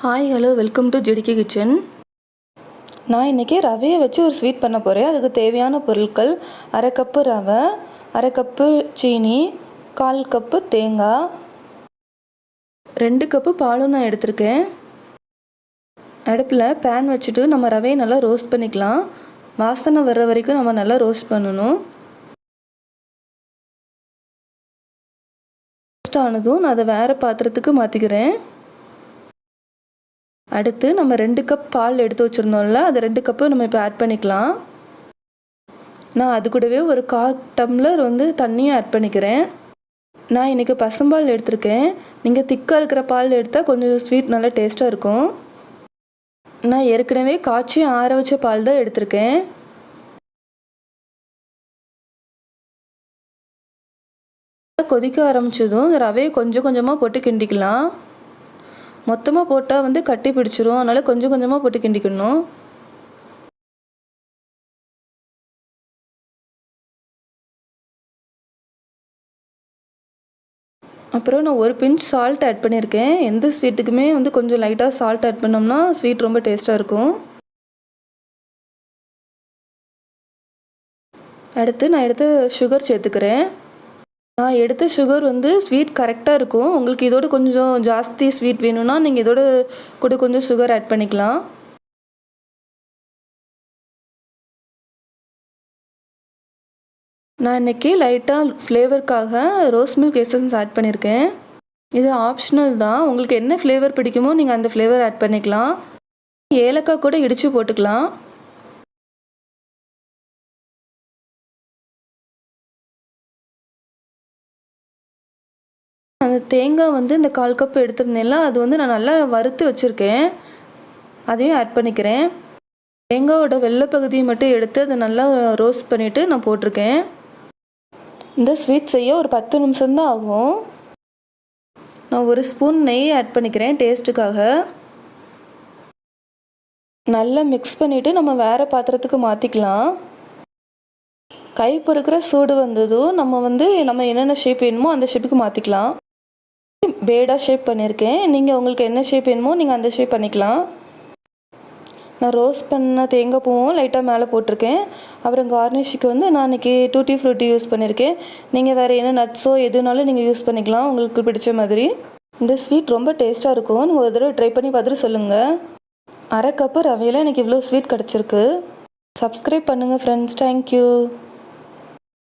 Hi hello welcome to GTK kitchen. நான் இன்றைக்கி ரவையை வச்சு ஒரு ஸ்வீட் பண்ண போகிறேன். அதுக்கு தேவையான பொருட்கள்: அரை கப்பு ரவை, அரை கப்பு சீனி, 1/4 கப்பு தேங்காய், 2 கப்பு பாலும் நான் எடுத்திருக்கேன். அடுப்பில் பேன் வச்சுட்டு நம்ம ரவையை நல்லா ரோஸ்ட் பண்ணிக்கலாம். வாசனை வர்ற வரைக்கும் நம்ம நல்லா ரோஸ்ட் பண்ணணும். ரோஸ்ட் ஆனதும் நான் அதை வேறு பாத்திரத்துக்கு மாற்றிக்கிறேன். அடுத்து நம்ம 2 கப் பால் எடுத்து வச்சுருந்தோம்ல, அது 2 கப்பு நம்ம இப்போ ஆட் பண்ணிக்கலாம். நான் அது கூடவே ஒரு 1/4 டம்ளர் தண்ணியும் ஆட் பண்ணிக்கிறேன். நான் இன்றைக்கி பசும்பால் எடுத்திருக்கேன். நீங்கள் திக்காக இருக்கிற பால் எடுத்தால் கொஞ்சம் ஸ்வீட் நல்லா டேஸ்ட்டாக இருக்கும். நான் ஏற்கனவே காய்ச்சி ஆற வச்ச பால் தான் எடுத்திருக்கேன். கொதிக்க ஆரம்பிச்சதும் இந்த ரவையை கொஞ்சம் கொஞ்சமாக போட்டு கிண்டிக்கலாம். மொத்தமாக போட்டால் கட்டி பிடிச்சிரும். அதனால் கொஞ்சம் கொஞ்சமாக போட்டு கிண்டிக்கணும். அப்புறம் நான் ஒரு பிஞ்ச் சால்ட் ஆட் பண்ணியிருக்கேன். எந்த ஸ்வீட்டுக்குமே கொஞ்சம் லைட்டாக சால்ட் ஆட் பண்ணோம்னா ஸ்வீட் ரொம்ப டேஸ்ட்டாக இருக்கும். அடுத்து நான் எடுத்து சுகர் சேர்த்துக்கிறேன். நான் எடுத்த சுகர் ஸ்வீட் கரெக்டாக இருக்கும். உங்களுக்கு இதோட கொஞ்சம் ஜாஸ்தி ஸ்வீட் வேணும்னா நீங்கள் இதோட கூட கொஞ்சம் சுகர் ஆட் பண்ணிக்கலாம். நான் இன்றைக்கி லைட்டாக ஃப்ளேவருக்காக ரோஸ் மில்க் எசன்ஸ் ஆட் பண்ணியிருக்கேன். இது ஆப்ஷனல் தான். உங்களுக்கு என்ன ஃப்ளேவர் பிடிக்குமோ நீங்கள் அந்த ஃப்ளேவர் ஆட் பண்ணிக்கலாம். ஏலக்காய் கூட இடித்து போட்டுக்கலாம். அந்த தேங்காய் இந்த 1/4 கப் எடுத்திருந்தேன்ல, அது நான் நல்லா வறுத்து வச்சுருக்கேன். அதையும் ஆட் பண்ணிக்கிறேன். தேங்காயோட வெள்ளை பகுதியை மட்டும் எடுத்து அதை நல்லா ரோஸ்ட் பண்ணிவிட்டு நான் போட்டிருக்கேன். இந்த ஸ்வீட் செய்ய ஒரு 10 நிமிஷம்தான் ஆகும். நான் ஒரு ஸ்பூன் நெய் ஆட் பண்ணிக்கிறேன் டேஸ்ட்டுக்காக. நல்லா மிக்ஸ் பண்ணிவிட்டு நம்ம வேறு பாத்திரத்துக்கு மாற்றிக்கலாம். கை பொறுக்கிற சூடு வந்ததும் நம்ம என்னென்ன ஷேப் வேணுமோ அந்த ஷேப்புக்கு மாற்றிக்கலாம். பேடாக ஷேப் பண்ணியிருக்கேன். நீங்கள் உங்களுக்கு என்ன ஷேப் வேணுமோ நீங்கள் அந்த ஷேப் பண்ணிக்கலாம். நான் ரோஸ்ட் பண்ண தேங்காய் பூவும் லைட்டாக மேலே போட்டிருக்கேன். அப்புறம் கார்னிஷுக்கு நான் இன்றைக்கி டூட்டி ஃப்ரூட்டி யூஸ் பண்ணியிருக்கேன். நீங்கள் வேறு என்ன நட்ஸோ எதுனாலும் நீங்கள் யூஸ் பண்ணிக்கலாம் உங்களுக்கு பிடிச்ச மாதிரி. இந்த ஸ்வீட் ரொம்ப டேஸ்ட்டாக இருக்கும். நீங்கள் ஒரு தடவை ட்ரை பண்ணி பார்த்துட்டு சொல்லுங்கள். அரை கப்பு ரவையில் எனக்கு இவ்வளோ ஸ்வீட் கிடச்சிருக்கு. சப்ஸ்கிரைப் பண்ணுங்கள் ஃப்ரெண்ட்ஸ். தேங்க்யூ.